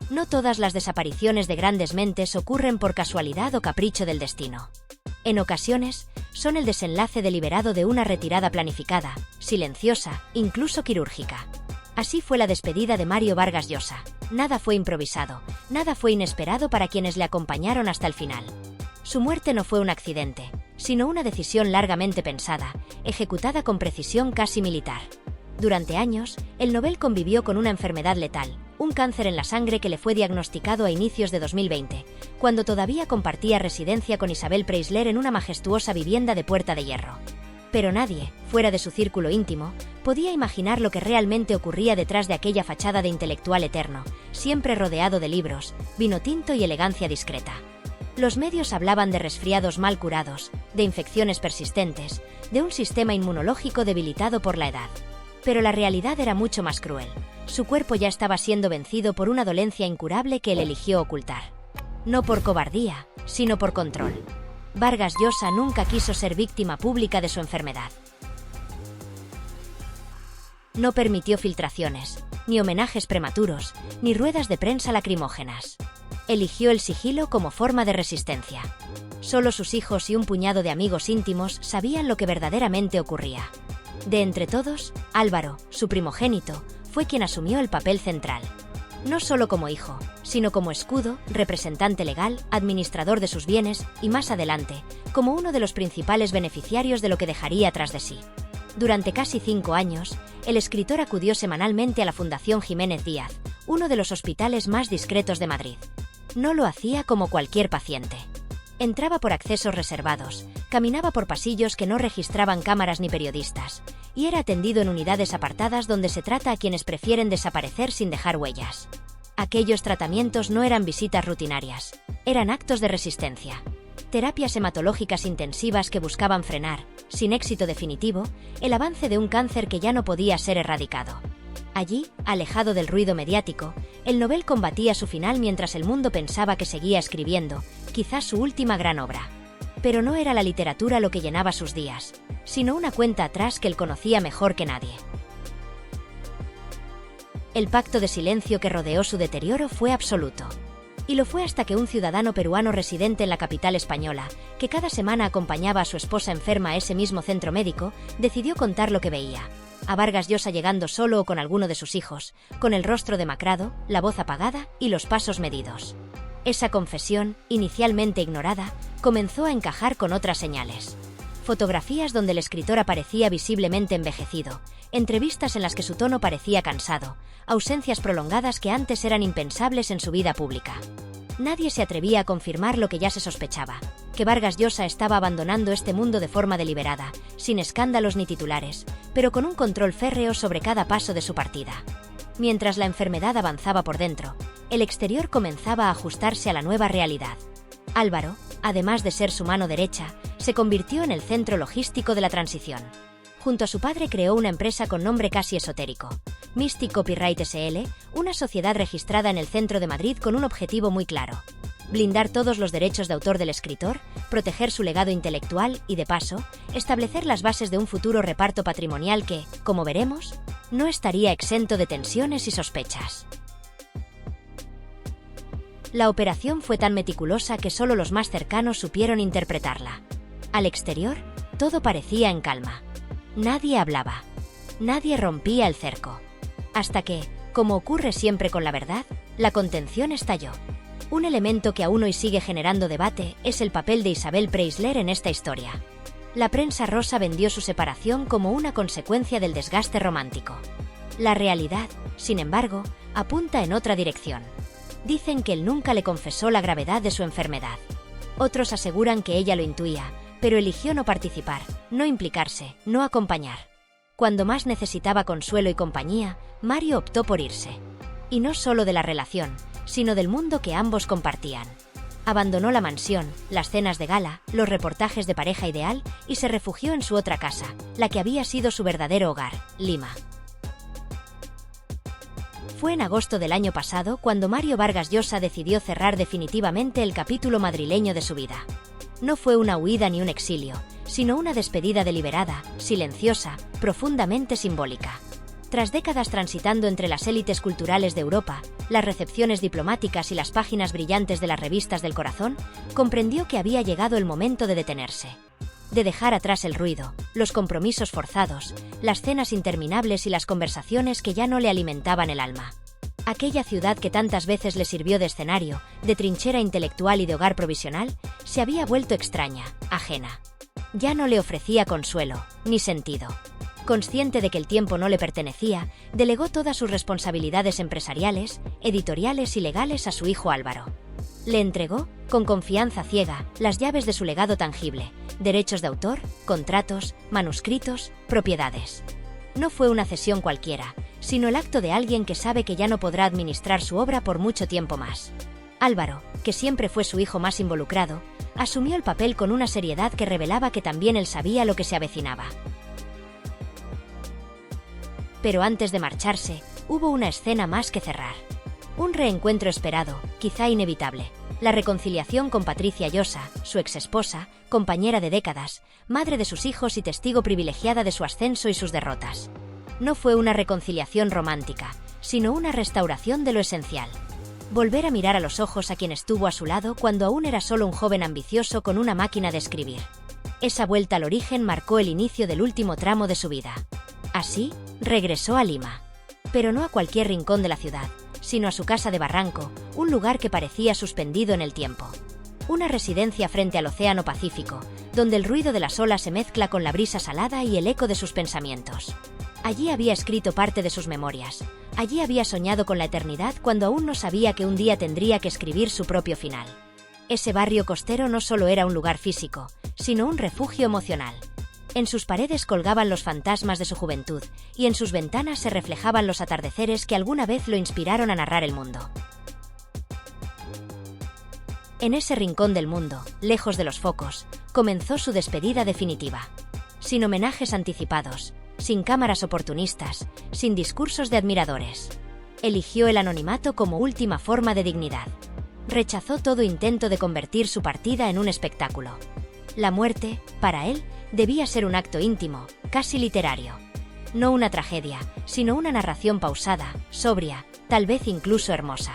No todas las desapariciones de grandes mentes ocurren por casualidad o capricho del destino. En ocasiones, son el desenlace deliberado de una retirada planificada, silenciosa, incluso quirúrgica. Así fue la despedida de Mario Vargas Llosa. Nada fue improvisado, nada fue inesperado para quienes le acompañaron hasta el final. Su muerte no fue un accidente, sino una decisión largamente pensada, ejecutada con precisión casi militar. Durante años, el Nobel convivió con una enfermedad letal, un cáncer en la sangre que le fue diagnosticado a inicios de 2020, cuando todavía compartía residencia con Isabel Preisler en una majestuosa vivienda de Puerta de Hierro. Pero nadie, fuera de su círculo íntimo, podía imaginar lo que realmente ocurría detrás de aquella fachada de intelectual eterno, siempre rodeado de libros, vino tinto y elegancia discreta. Los medios hablaban de resfriados mal curados, de infecciones persistentes, de un sistema inmunológico debilitado por la edad. Pero la realidad era mucho más cruel. Su cuerpo ya estaba siendo vencido por una dolencia incurable que él eligió ocultar. No por cobardía, sino por control. Vargas Llosa nunca quiso ser víctima pública de su enfermedad. No permitió filtraciones, ni homenajes prematuros, ni ruedas de prensa lacrimógenas. Eligió el sigilo como forma de resistencia. Solo sus hijos y un puñado de amigos íntimos sabían lo que verdaderamente ocurría. De entre todos, Álvaro, su primogénito, fue quien asumió el papel central. No solo como hijo, sino como escudo, representante legal, administrador de sus bienes y, más adelante, como uno de los principales beneficiarios de lo que dejaría tras de sí. Durante casi 5 años, el escritor acudió semanalmente a la Fundación Jiménez Díaz, uno de los hospitales más discretos de Madrid. No lo hacía como cualquier paciente. Entraba por accesos reservados, caminaba por pasillos que no registraban cámaras ni periodistas, y era atendido en unidades apartadas donde se trata a quienes prefieren desaparecer sin dejar huellas. Aquellos tratamientos no eran visitas rutinarias, eran actos de resistencia. Terapias hematológicas intensivas que buscaban frenar, sin éxito definitivo, el avance de un cáncer que ya no podía ser erradicado. Allí, alejado del ruido mediático, el Nobel combatía su final mientras el mundo pensaba que seguía escribiendo, quizás su última gran obra. Pero no era la literatura lo que llenaba sus días, sino una cuenta atrás que él conocía mejor que nadie. El pacto de silencio que rodeó su deterioro fue absoluto. Y lo fue hasta que un ciudadano peruano residente en la capital española, que cada semana acompañaba a su esposa enferma a ese mismo centro médico, decidió contar lo que veía. A Vargas Llosa llegando solo o con alguno de sus hijos, con el rostro demacrado, la voz apagada y los pasos medidos. Esa confesión, inicialmente ignorada, comenzó a encajar con otras señales. Fotografías donde el escritor aparecía visiblemente envejecido, entrevistas en las que su tono parecía cansado, ausencias prolongadas que antes eran impensables en su vida pública. Nadie se atrevía a confirmar lo que ya se sospechaba, que Vargas Llosa estaba abandonando este mundo de forma deliberada, sin escándalos ni titulares, pero con un control férreo sobre cada paso de su partida. Mientras la enfermedad avanzaba por dentro, el exterior comenzaba a ajustarse a la nueva realidad. Álvaro, además de ser su mano derecha, se convirtió en el centro logístico de la transición. Junto a su padre creó una empresa con nombre casi esotérico, Mystic Copyright S.L., una sociedad registrada en el centro de Madrid con un objetivo muy claro: blindar todos los derechos de autor del escritor, proteger su legado intelectual y, de paso, establecer las bases de un futuro reparto patrimonial que, como veremos, no estaría exento de tensiones y sospechas. La operación fue tan meticulosa que solo los más cercanos supieron interpretarla. Al exterior, todo parecía en calma. Nadie hablaba. Nadie rompía el cerco. Hasta que, como ocurre siempre con la verdad, la contención estalló. Un elemento que aún hoy sigue generando debate es el papel de Isabel Preisler en esta historia. La prensa rosa vendió su separación como una consecuencia del desgaste romántico. La realidad, sin embargo, apunta en otra dirección. Dicen que él nunca le confesó la gravedad de su enfermedad. Otros aseguran que ella lo intuía, pero eligió no participar, no implicarse, no acompañar. Cuando más necesitaba consuelo y compañía, Mario optó por irse. Y no solo de la relación, sino del mundo que ambos compartían. Abandonó la mansión, las cenas de gala, los reportajes de pareja ideal y se refugió en su otra casa, la que había sido su verdadero hogar, Lima. Fue en agosto del año pasado cuando Mario Vargas Llosa decidió cerrar definitivamente el capítulo madrileño de su vida. No fue una huida ni un exilio, sino una despedida deliberada, silenciosa, profundamente simbólica. Tras décadas transitando entre las élites culturales de Europa, las recepciones diplomáticas y las páginas brillantes de las revistas del corazón, comprendió que había llegado el momento de detenerse. De dejar atrás el ruido, los compromisos forzados, las cenas interminables y las conversaciones que ya no le alimentaban el alma. Aquella ciudad que tantas veces le sirvió de escenario, de trinchera intelectual y de hogar provisional, se había vuelto extraña, ajena. Ya no le ofrecía consuelo, ni sentido. Consciente de que el tiempo no le pertenecía, delegó todas sus responsabilidades empresariales, editoriales y legales a su hijo Álvaro. Le entregó, con confianza ciega, las llaves de su legado tangible, derechos de autor, contratos, manuscritos, propiedades. No fue una cesión cualquiera, sino el acto de alguien que sabe que ya no podrá administrar su obra por mucho tiempo más. Álvaro, que siempre fue su hijo más involucrado, asumió el papel con una seriedad que revelaba que también él sabía lo que se avecinaba. Pero antes de marcharse, hubo una escena más que cerrar. Un reencuentro esperado, quizá inevitable. La reconciliación con Patricia Llosa, su exesposa, compañera de décadas, madre de sus hijos y testigo privilegiada de su ascenso y sus derrotas. No fue una reconciliación romántica, sino una restauración de lo esencial. Volver a mirar a los ojos a quien estuvo a su lado cuando aún era solo un joven ambicioso con una máquina de escribir. Esa vuelta al origen marcó el inicio del último tramo de su vida. Así, regresó a Lima. Pero no a cualquier rincón de la ciudad, sino a su casa de Barranco, un lugar que parecía suspendido en el tiempo. Una residencia frente al Océano Pacífico, donde el ruido de las olas se mezcla con la brisa salada y el eco de sus pensamientos. Allí había escrito parte de sus memorias. Allí había soñado con la eternidad cuando aún no sabía que un día tendría que escribir su propio final. Ese barrio costero no solo era un lugar físico, sino un refugio emocional. En sus paredes colgaban los fantasmas de su juventud, y en sus ventanas se reflejaban los atardeceres que alguna vez lo inspiraron a narrar el mundo. En ese rincón del mundo, lejos de los focos, comenzó su despedida definitiva. Sin homenajes anticipados, sin cámaras oportunistas, sin discursos de admiradores. Eligió el anonimato como última forma de dignidad. Rechazó todo intento de convertir su partida en un espectáculo. La muerte, para él, debía ser un acto íntimo, casi literario. No una tragedia, sino una narración pausada, sobria, tal vez incluso hermosa.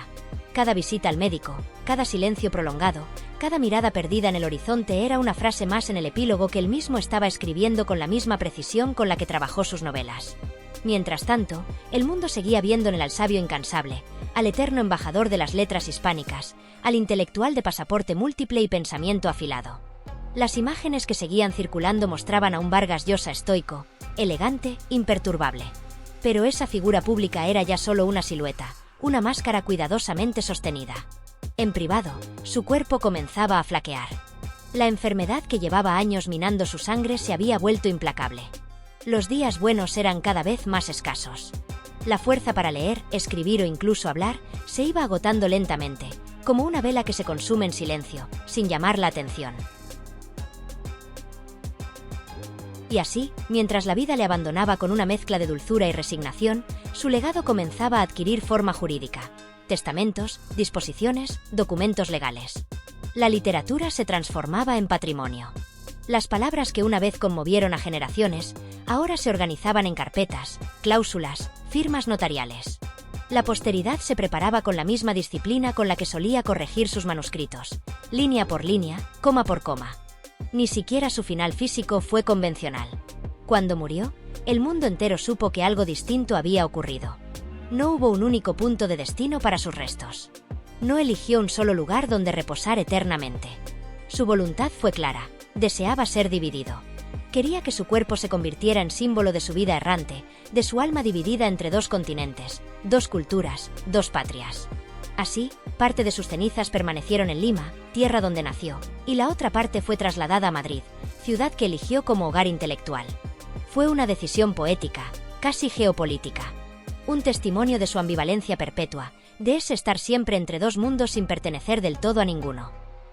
Cada visita al médico, cada silencio prolongado, cada mirada perdida en el horizonte era una frase más en el epílogo que él mismo estaba escribiendo con la misma precisión con la que trabajó sus novelas. Mientras tanto, el mundo seguía viéndole al sabio incansable, al eterno embajador de las letras hispánicas, al intelectual de pasaporte múltiple y pensamiento afilado. Las imágenes que seguían circulando mostraban a un Vargas Llosa estoico, elegante, imperturbable. Pero esa figura pública era ya solo una silueta, una máscara cuidadosamente sostenida. En privado, su cuerpo comenzaba a flaquear. La enfermedad que llevaba años minando su sangre se había vuelto implacable. Los días buenos eran cada vez más escasos. La fuerza para leer, escribir o incluso hablar se iba agotando lentamente, como una vela que se consume en silencio, sin llamar la atención. Y así, mientras la vida le abandonaba con una mezcla de dulzura y resignación, su legado comenzaba a adquirir forma jurídica. Testamentos, disposiciones, documentos legales. La literatura se transformaba en patrimonio. Las palabras que una vez conmovieron a generaciones, ahora se organizaban en carpetas, cláusulas, firmas notariales. La posteridad se preparaba con la misma disciplina con la que solía corregir sus manuscritos, línea por línea, coma por coma. Ni siquiera su final físico fue convencional. Cuando murió, el mundo entero supo que algo distinto había ocurrido. No hubo un único punto de destino para sus restos. No eligió un solo lugar donde reposar eternamente. Su voluntad fue clara, deseaba ser dividido. Quería que su cuerpo se convirtiera en símbolo de su vida errante, de su alma dividida entre dos continentes, dos culturas, dos patrias. Así, parte de sus cenizas permanecieron en Lima, tierra donde nació, y la otra parte fue trasladada a Madrid, ciudad que eligió como hogar intelectual. Fue una decisión poética, casi geopolítica. Un testimonio de su ambivalencia perpetua, de ese estar siempre entre dos mundos sin pertenecer del todo a ninguno.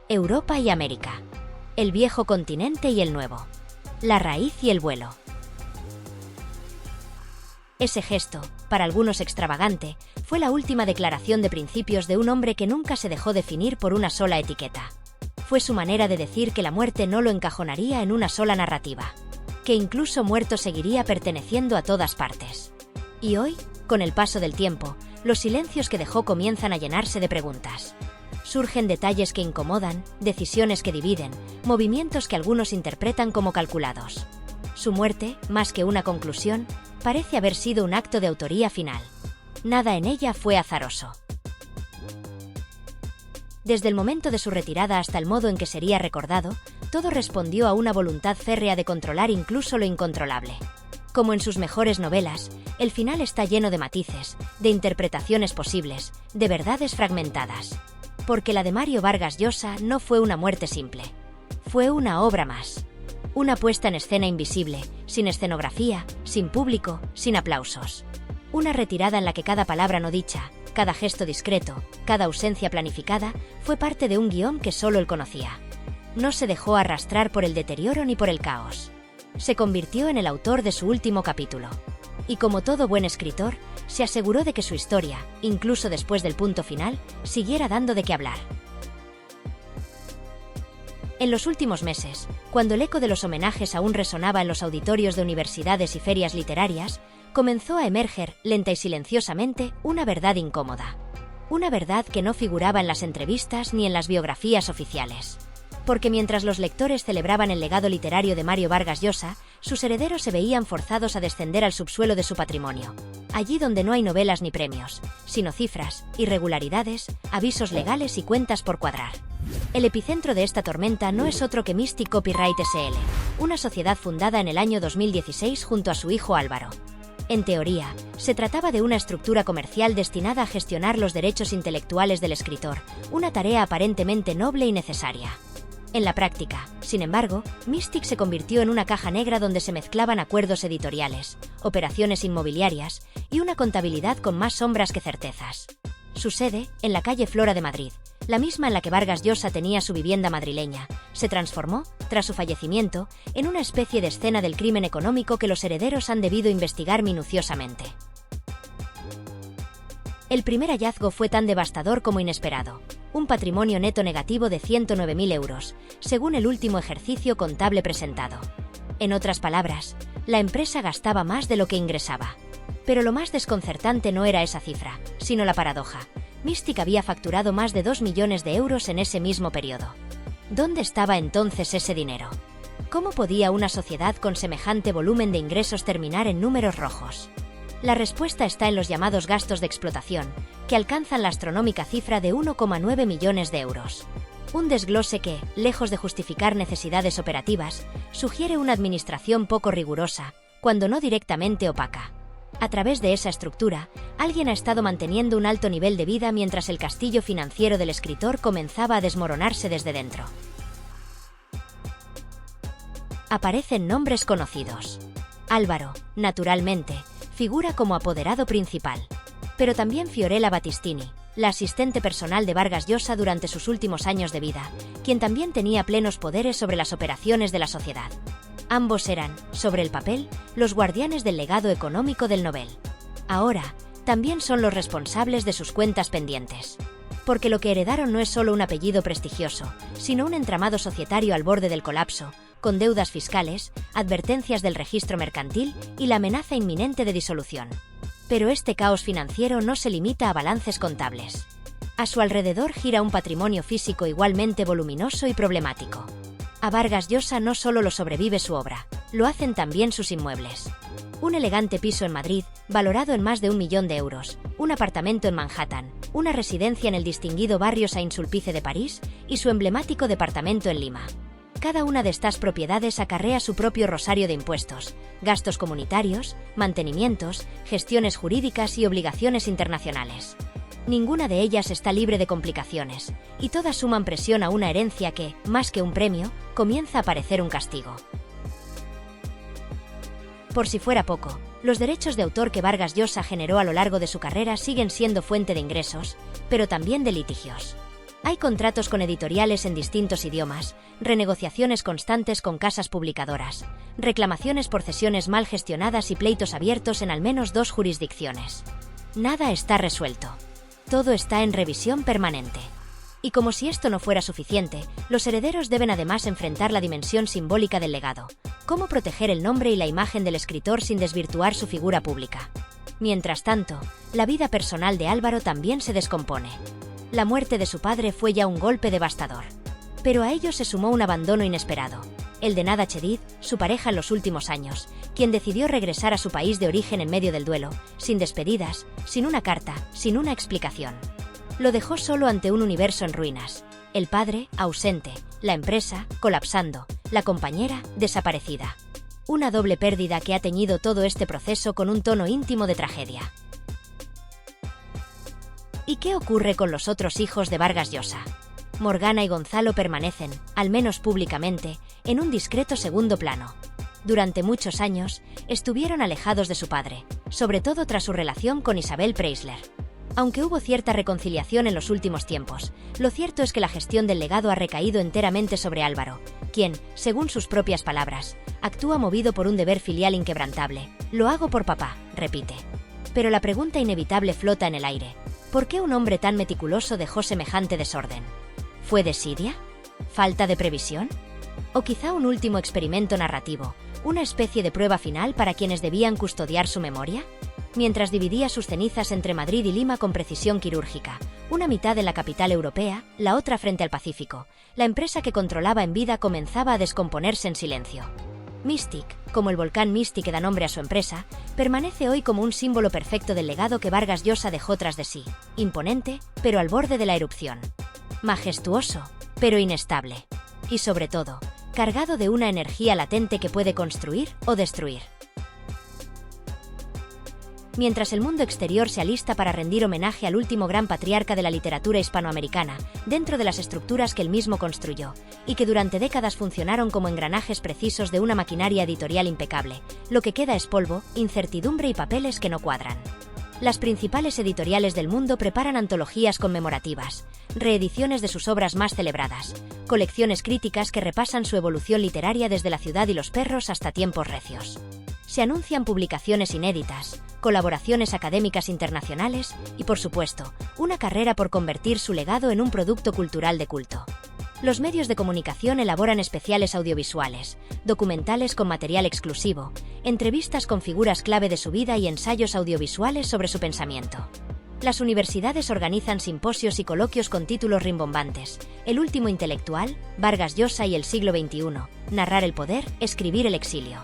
Europa y América. El viejo continente y el nuevo. La raíz y el vuelo. Ese gesto, para algunos extravagante, fue la última declaración de principios de un hombre que nunca se dejó definir por una sola etiqueta. Fue su manera de decir que la muerte no lo encajonaría en una sola narrativa. Que incluso muerto seguiría perteneciendo a todas partes. Y hoy, con el paso del tiempo, los silencios que dejó comienzan a llenarse de preguntas. Surgen detalles que incomodan, decisiones que dividen, movimientos que algunos interpretan como calculados. Su muerte, más que una conclusión, parece haber sido un acto de autoría final. Nada en ella fue azaroso. Desde el momento de su retirada hasta el modo en que sería recordado, todo respondió a una voluntad férrea de controlar incluso lo incontrolable. Como en sus mejores novelas, el final está lleno de matices, de interpretaciones posibles, de verdades fragmentadas. Porque la de Mario Vargas Llosa no fue una muerte simple. Fue una obra más. Una puesta en escena invisible, sin escenografía, sin público, sin aplausos. Una retirada en la que cada palabra no dicha, cada gesto discreto, cada ausencia planificada, fue parte de un guión que solo él conocía. No se dejó arrastrar por el deterioro ni por el caos. Se convirtió en el autor de su último capítulo. Y como todo buen escritor, se aseguró de que su historia, incluso después del punto final, siguiera dando de qué hablar. En los últimos meses, cuando el eco de los homenajes aún resonaba en los auditorios de universidades y ferias literarias, comenzó a emerger, lenta y silenciosamente, una verdad incómoda. Una verdad que no figuraba en las entrevistas ni en las biografías oficiales. Porque mientras los lectores celebraban el legado literario de Mario Vargas Llosa, sus herederos se veían forzados a descender al subsuelo de su patrimonio. Allí donde no hay novelas ni premios, sino cifras, irregularidades, avisos legales y cuentas por cuadrar. El epicentro de esta tormenta no es otro que Mystic Copyright S.L., una sociedad fundada en el año 2016 junto a su hijo Álvaro. En teoría, se trataba de una estructura comercial destinada a gestionar los derechos intelectuales del escritor, una tarea aparentemente noble y necesaria. En la práctica, sin embargo, Mystic se convirtió en una caja negra donde se mezclaban acuerdos editoriales, operaciones inmobiliarias y una contabilidad con más sombras que certezas. Su sede, en la calle Flora de Madrid, la misma en la que Vargas Llosa tenía su vivienda madrileña, se transformó, tras su fallecimiento, en una especie de escena del crimen económico que los herederos han debido investigar minuciosamente. El primer hallazgo fue tan devastador como inesperado. Un patrimonio neto negativo de 109.000 euros, según el último ejercicio contable presentado. En otras palabras, la empresa gastaba más de lo que ingresaba. Pero lo más desconcertante no era esa cifra, sino la paradoja. Mystic había facturado más de 2 millones de euros en ese mismo periodo. ¿Dónde estaba entonces ese dinero? ¿Cómo podía una sociedad con semejante volumen de ingresos terminar en números rojos? La respuesta está en los llamados gastos de explotación, que alcanzan la astronómica cifra de 1,9 millones de euros. Un desglose que, lejos de justificar necesidades operativas, sugiere una administración poco rigurosa, cuando no directamente opaca. A través de esa estructura, alguien ha estado manteniendo un alto nivel de vida mientras el castillo financiero del escritor comenzaba a desmoronarse desde dentro. Aparecen nombres conocidos. Álvaro, naturalmente, figura como apoderado principal. Pero también Fiorella Battistini, la asistente personal de Vargas Llosa durante sus últimos años de vida, quien también tenía plenos poderes sobre las operaciones de la sociedad. Ambos eran, sobre el papel, los guardianes del legado económico del Nobel. Ahora, también son los responsables de sus cuentas pendientes. Porque lo que heredaron no es solo un apellido prestigioso, sino un entramado societario al borde del colapso, con deudas fiscales, advertencias del registro mercantil y la amenaza inminente de disolución. Pero este caos financiero no se limita a balances contables. A su alrededor gira un patrimonio físico igualmente voluminoso y problemático. A Vargas Llosa no solo lo sobrevive su obra, lo hacen también sus inmuebles. Un elegante piso en Madrid, valorado en más de 1 millón de euros, un apartamento en Manhattan, una residencia en el distinguido barrio Saint-Sulpice de París y su emblemático departamento en Lima. Cada una de estas propiedades acarrea su propio rosario de impuestos, gastos comunitarios, mantenimientos, gestiones jurídicas y obligaciones internacionales. Ninguna de ellas está libre de complicaciones, y todas suman presión a una herencia que, más que un premio, comienza a parecer un castigo. Por si fuera poco, los derechos de autor que Vargas Llosa generó a lo largo de su carrera siguen siendo fuente de ingresos, pero también de litigios. Hay contratos con editoriales en distintos idiomas, renegociaciones constantes con casas publicadoras, reclamaciones por cesiones mal gestionadas y pleitos abiertos en al menos 2 jurisdicciones. Nada está resuelto. Todo está en revisión permanente. Y como si esto no fuera suficiente, los herederos deben además enfrentar la dimensión simbólica del legado. ¿Cómo proteger el nombre y la imagen del escritor sin desvirtuar su figura pública? Mientras tanto, la vida personal de Álvaro también se descompone. La muerte de su padre fue ya un golpe devastador. Pero a ello se sumó un abandono inesperado, el de Nada Chedid, su pareja en los últimos años, quien decidió regresar a su país de origen en medio del duelo, sin despedidas, sin una carta, sin una explicación. Lo dejó solo ante un universo en ruinas. El padre, ausente, la empresa, colapsando, la compañera, desaparecida. Una doble pérdida que ha teñido todo este proceso con un tono íntimo de tragedia. ¿Y qué ocurre con los otros hijos de Vargas Llosa? Morgana y Gonzalo permanecen, al menos públicamente, en un discreto segundo plano. Durante muchos años, estuvieron alejados de su padre, sobre todo tras su relación con Isabel Preisler. Aunque hubo cierta reconciliación en los últimos tiempos, lo cierto es que la gestión del legado ha recaído enteramente sobre Álvaro, quien, según sus propias palabras, actúa movido por un deber filial inquebrantable. Lo hago por papá, repite. Pero la pregunta inevitable flota en el aire. ¿Por qué un hombre tan meticuloso dejó semejante desorden? ¿Fue desidia? ¿Falta de previsión? ¿O quizá un último experimento narrativo, una especie de prueba final para quienes debían custodiar su memoria? Mientras dividía sus cenizas entre Madrid y Lima con precisión quirúrgica, una mitad en la capital europea, la otra frente al Pacífico, la empresa que controlaba en vida comenzaba a descomponerse en silencio. Mystic, como el volcán Mystic que da nombre a su empresa, permanece hoy como un símbolo perfecto del legado que Vargas Llosa dejó tras de sí, imponente, pero al borde de la erupción. Majestuoso, pero inestable. Y sobre todo, cargado de una energía latente que puede construir o destruir. Mientras el mundo exterior se alista para rendir homenaje al último gran patriarca de la literatura hispanoamericana, dentro de las estructuras que él mismo construyó, y que durante décadas funcionaron como engranajes precisos de una maquinaria editorial impecable, lo que queda es polvo, incertidumbre y papeles que no cuadran. Las principales editoriales del mundo preparan antologías conmemorativas, reediciones de sus obras más celebradas, colecciones críticas que repasan su evolución literaria desde La ciudad y los perros hasta Tiempos recios. Se anuncian publicaciones inéditas, colaboraciones académicas internacionales y, por supuesto, una carrera por convertir su legado en un producto cultural de culto. Los medios de comunicación elaboran especiales audiovisuales, documentales con material exclusivo, entrevistas con figuras clave de su vida y ensayos audiovisuales sobre su pensamiento. Las universidades organizan simposios y coloquios con títulos rimbombantes: El último intelectual, Vargas Llosa y el siglo XXI, narrar el poder, escribir el exilio.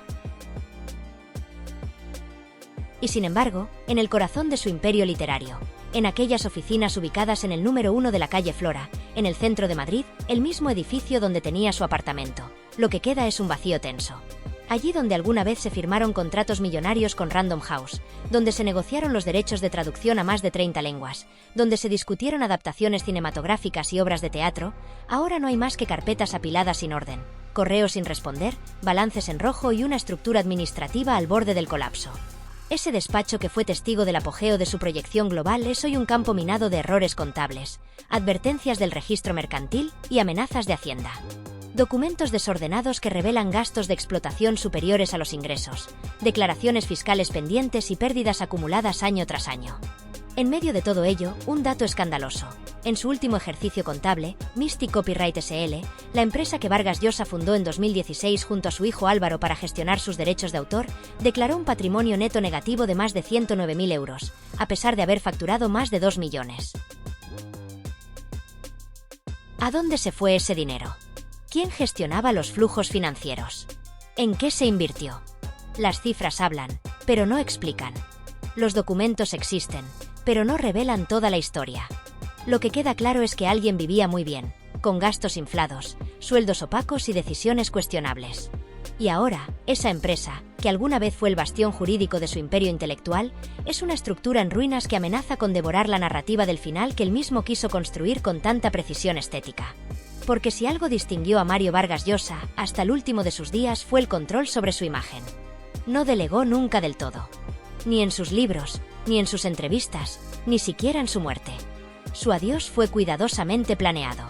Y sin embargo, en el corazón de su imperio literario, en aquellas oficinas ubicadas en el número 1 de la calle Flora, en el centro de Madrid, el mismo edificio donde tenía su apartamento, lo que queda es un vacío tenso. Allí donde alguna vez se firmaron contratos millonarios con Random House, donde se negociaron los derechos de traducción a más de 30 lenguas, donde se discutieron adaptaciones cinematográficas y obras de teatro, ahora no hay más que carpetas apiladas sin orden, correos sin responder, balances en rojo y una estructura administrativa al borde del colapso. Ese despacho que fue testigo del apogeo de su proyección global es hoy un campo minado de errores contables, advertencias del registro mercantil y amenazas de Hacienda. Documentos desordenados que revelan gastos de explotación superiores a los ingresos, declaraciones fiscales pendientes y pérdidas acumuladas año tras año. En medio de todo ello, un dato escandaloso. En su último ejercicio contable, Mystic Copyright S.L., la empresa que Vargas Llosa fundó en 2016 junto a su hijo Álvaro para gestionar sus derechos de autor, declaró un patrimonio neto negativo de más de 109.000 euros, a pesar de haber facturado más de 2 millones. ¿A dónde se fue ese dinero? ¿Quién gestionaba los flujos financieros? ¿En qué se invirtió? Las cifras hablan, pero no explican. Los documentos existen, pero no revelan toda la historia. Lo que queda claro es que alguien vivía muy bien, con gastos inflados, sueldos opacos y decisiones cuestionables. Y ahora, esa empresa, que alguna vez fue el bastión jurídico de su imperio intelectual, es una estructura en ruinas que amenaza con devorar la narrativa del final que él mismo quiso construir con tanta precisión estética. Porque si algo distinguió a Mario Vargas Llosa, hasta el último de sus días, fue el control sobre su imagen. No delegó nunca del todo. Ni en sus libros, ni en sus entrevistas, ni siquiera en su muerte. Su adiós fue cuidadosamente planeado.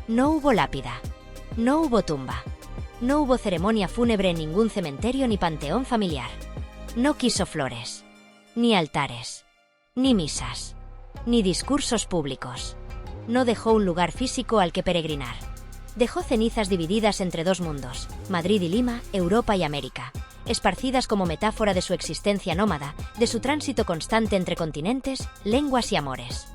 No hubo lápida. No hubo tumba. No hubo ceremonia fúnebre en ningún cementerio ni panteón familiar. No quiso flores. Ni altares. Ni misas. Ni discursos públicos. No dejó un lugar físico al que peregrinar. Dejó cenizas divididas entre dos mundos, Madrid y Lima, Europa y América. esparcidas como metáfora de su existencia nómada, de su tránsito constante entre continentes, lenguas y amores.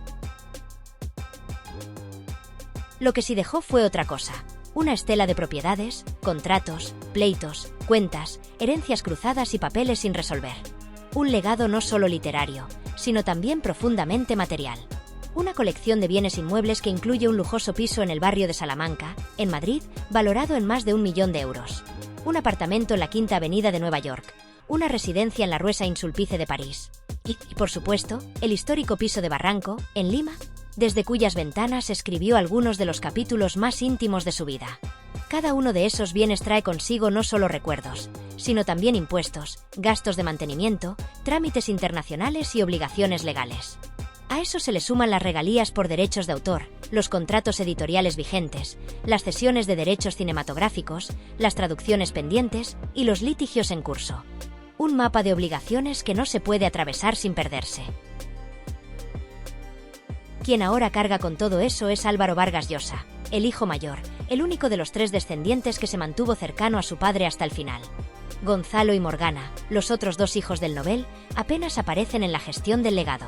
Lo que sí dejó fue otra cosa. Una estela de propiedades, contratos, pleitos, cuentas, herencias cruzadas y papeles sin resolver. Un legado no solo literario, sino también profundamente material. Una colección de bienes inmuebles que incluye un lujoso piso en el barrio de Salamanca, en Madrid, valorado en más de 1 millón de euros. Un apartamento en la Quinta Avenida de Nueva York. Una residencia en la Rue Saint-Sulpice de París. Y, por supuesto, el histórico piso de Barranco, en Lima, desde cuyas ventanas escribió algunos de los capítulos más íntimos de su vida. Cada uno de esos bienes trae consigo no solo recuerdos, sino también impuestos, gastos de mantenimiento, trámites internacionales y obligaciones legales. A eso se le suman las regalías por derechos de autor, los contratos editoriales vigentes, las cesiones de derechos cinematográficos, las traducciones pendientes y los litigios en curso. Un mapa de obligaciones que no se puede atravesar sin perderse. Quien ahora carga con todo eso es Álvaro Vargas Llosa, el hijo mayor, el único de los 3 descendientes que se mantuvo cercano a su padre hasta el final. Gonzalo y Morgana, los otros 2 hijos del Nobel, apenas aparecen en la gestión del legado.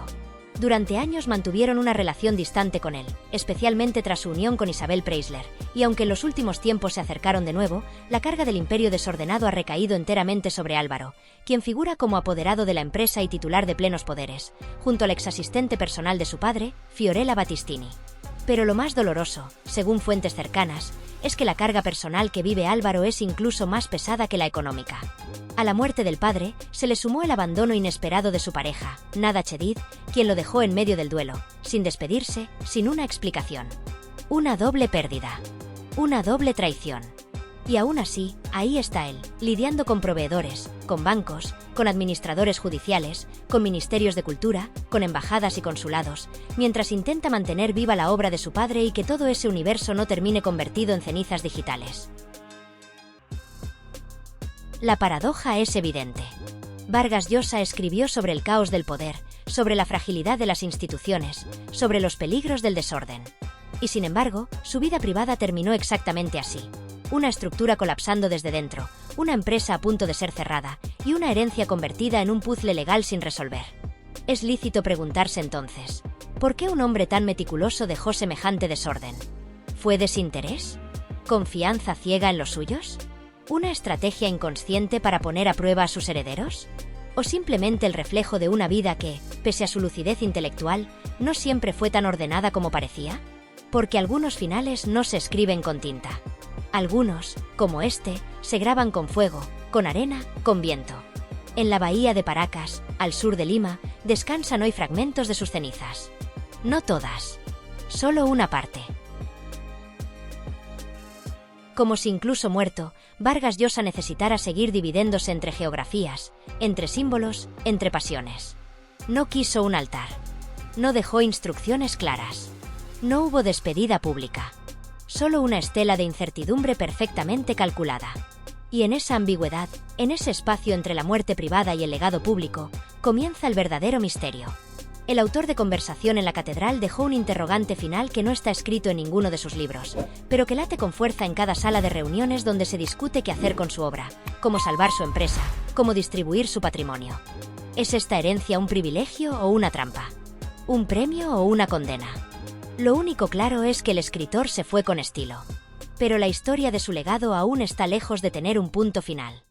Durante años mantuvieron una relación distante con él, especialmente tras su unión con Isabel Preisler, y aunque en los últimos tiempos se acercaron de nuevo, la carga del imperio desordenado ha recaído enteramente sobre Álvaro, quien figura como apoderado de la empresa y titular de plenos poderes, junto al exasistente personal de su padre, Fiorella Battistini. Pero lo más doloroso, según fuentes cercanas, es que la carga personal que vive Álvaro es incluso más pesada que la económica. A la muerte del padre, se le sumó el abandono inesperado de su pareja, Nada Chedid, quien lo dejó en medio del duelo, sin despedirse, sin una explicación. Una doble pérdida. Una doble traición. Y aún así, ahí está él, lidiando con proveedores, con bancos, con administradores judiciales, con ministerios de cultura, con embajadas y consulados, mientras intenta mantener viva la obra de su padre y que todo ese universo no termine convertido en cenizas digitales. La paradoja es evidente. Vargas Llosa escribió sobre el caos del poder, sobre la fragilidad de las instituciones, sobre los peligros del desorden. Y sin embargo, su vida privada terminó exactamente así. Una estructura colapsando desde dentro, una empresa a punto de ser cerrada y una herencia convertida en un puzzle legal sin resolver. Es lícito preguntarse entonces, ¿por qué un hombre tan meticuloso dejó semejante desorden? ¿Fue desinterés? ¿Confianza ciega en los suyos? ¿Una estrategia inconsciente para poner a prueba a sus herederos? ¿O simplemente el reflejo de una vida que, pese a su lucidez intelectual, no siempre fue tan ordenada como parecía? Porque algunos finales no se escriben con tinta. Algunos, como este, se graban con fuego, con arena, con viento. En la bahía de Paracas, al sur de Lima, descansan hoy fragmentos de sus cenizas. No todas. Solo una parte. Como si incluso muerto, Vargas Llosa necesitara seguir dividiéndose entre geografías, entre símbolos, entre pasiones. No quiso un altar. No dejó instrucciones claras. No hubo despedida pública. Solo una estela de incertidumbre perfectamente calculada. Y en esa ambigüedad, en ese espacio entre la muerte privada y el legado público, comienza el verdadero misterio. El autor de Conversación en la Catedral dejó un interrogante final que no está escrito en ninguno de sus libros, pero que late con fuerza en cada sala de reuniones donde se discute qué hacer con su obra, cómo salvar su empresa, cómo distribuir su patrimonio. ¿Es esta herencia un privilegio o una trampa? ¿Un premio o una condena? Lo único claro es que el escritor se fue con estilo. Pero la historia de su legado aún está lejos de tener un punto final.